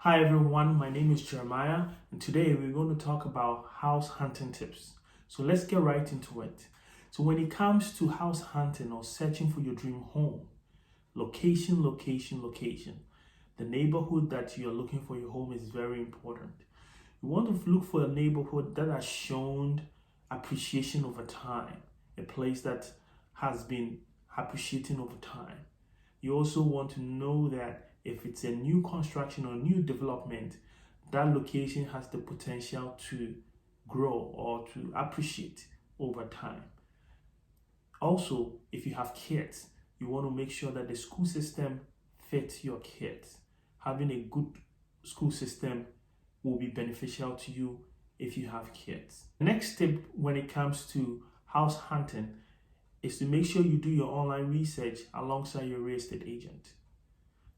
Hi everyone, my name is Jeremiah, and today we're going to talk about house hunting tips. So let's get right into it. So when it comes to house hunting or searching for your dream home, location, location, location. The neighborhood that you're looking for your home is very important. You want to look for a neighborhood that has shown appreciation over time, a place that has been appreciating over time. You also want to know that if it's a new construction or new development, that location has the potential to grow or to appreciate over time. Also, if you have kids, you want to make sure that the school system fits your kids. Having a good school system will be beneficial to you if you have kids. The next tip when it comes to house hunting is to make sure you do your online research alongside your real estate agent.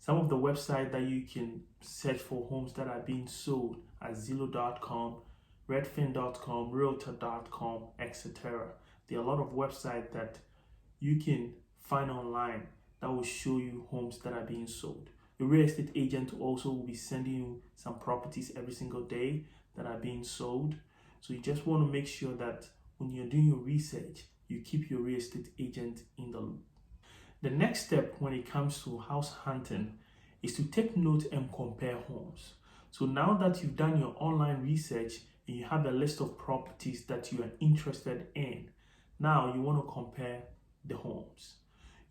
Some of the websites that you can search for homes that are being sold are Zillow.com, Redfin.com, Realtor.com, etc. There are a lot of websites that you can find online that will show you homes that are being sold. Your real estate agent also will be sending you some properties every single day that are being sold. So you just want to make sure that when you're doing your research, you keep your real estate agent in the loop. The next step when it comes to house hunting is to take note and compare homes. So now that you've done your online research and you have a list of properties that you are interested in, now you want to compare the homes.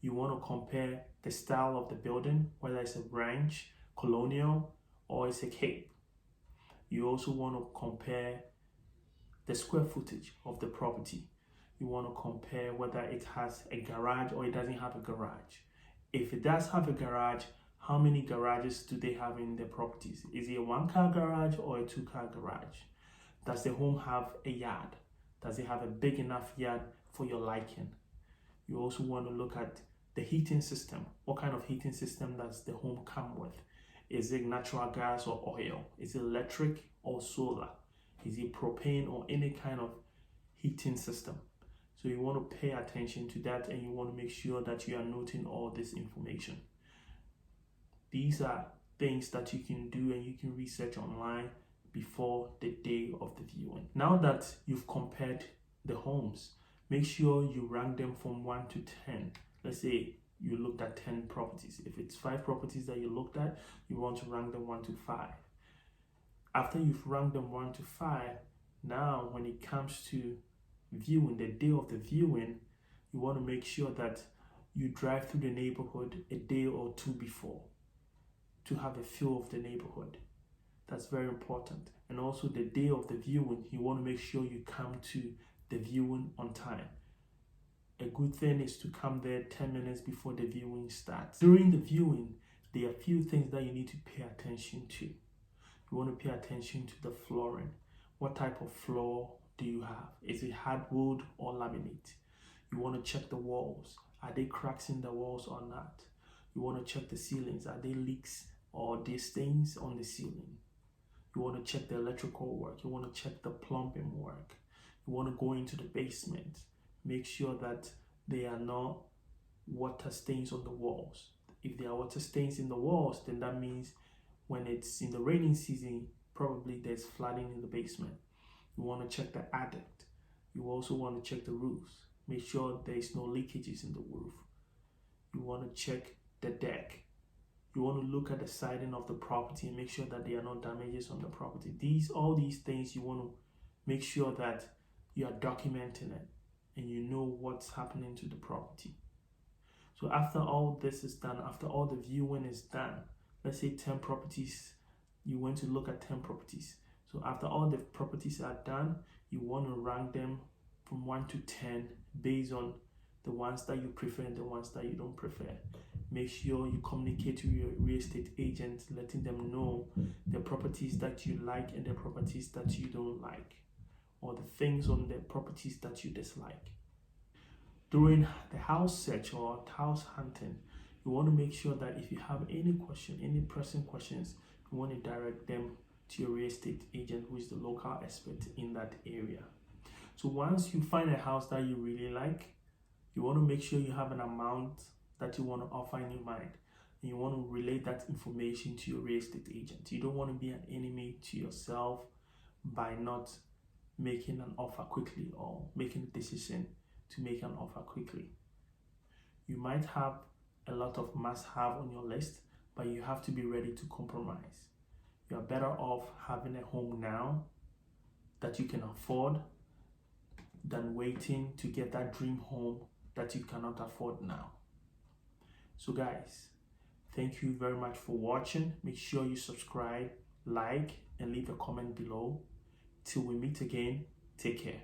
You want to compare the style of the building, whether it's a ranch, colonial, or it's a cape. You also want to compare the square footage of the property. You want to compare whether it has a garage or it doesn't have a garage. If it does have a garage, how many garages do they have in their properties? Is it a one-car garage or a two-car garage? Does the home have a yard? Does it have a big enough yard for your liking? You also want to look at the heating system. What kind of heating system does the home come with? Is it natural gas or oil? Is it electric or solar? Is it propane or any kind of heating system? So you want to pay attention to that and you want to make sure that you are noting all this information. These are things that you can do and you can research online before the day of the viewing. Now that you've compared the homes, make sure you rank them from 1 to 10. Let's say you looked at 10 properties. If it's 5 properties that you looked at, you want to rank them 1 to 5. After you've ranked them 1 to 5, now when it comes to viewing, the day of the viewing, you want to make sure that you drive through the neighborhood a day or two before to have a feel of the neighborhood. That's very important. And also the day of the viewing, you want to make sure you come to the viewing on time. A good thing is to come there 10 minutes before the viewing starts. During the viewing, there are a few things that you need to pay attention to. You want to pay attention to the flooring. What type of floor do you have? Is it hardwood or laminate? You want to check the walls. Are there cracks in the walls or not? You want to check the ceilings. Are there leaks or are there stains on the ceiling? You want to check the electrical work. You want to check the plumbing work. You want to go into the basement. Make sure that there are no water stains on the walls. If there are water stains in the walls, then that means when it's in the raining season, probably there's flooding in the basement. You want to check the attic. You also want to check the roofs. Make sure there is no leakages in the roof. You want to check the deck. You want to look at the siding of the property and make sure that there are no damages on the property. All these things you want to make sure that you are documenting it and you know what's happening to the property. So after all this is done, after all the viewing is done, let's say 10 properties, you went to look at 10 properties. So after all the properties are done, you want to rank them from 1 to 10 based on the ones that you prefer and the ones that you don't prefer. Make sure you communicate to your real estate agent, letting them know the properties that you like and the properties that you don't like, or the things on the properties that you dislike. During the house search or house hunting, you want to make sure that if you have any question, any pressing questions, you want to direct them to your real estate agent who is the local expert in that area. So once you find a house that you really like, you want to make sure you have an amount that you want to offer in your mind. and you want to relate that information to your real estate agent. You don't want to be an enemy to yourself by not making an offer quickly or making a decision to make an offer quickly. You might have a lot of must-have on your list, but you have to be ready to compromise. You are better off having a home now that you can afford than waiting to get that dream home that you cannot afford now. So guys, thank you very much for watching. Make sure you subscribe, like, and leave a comment below. Till we meet again, take care.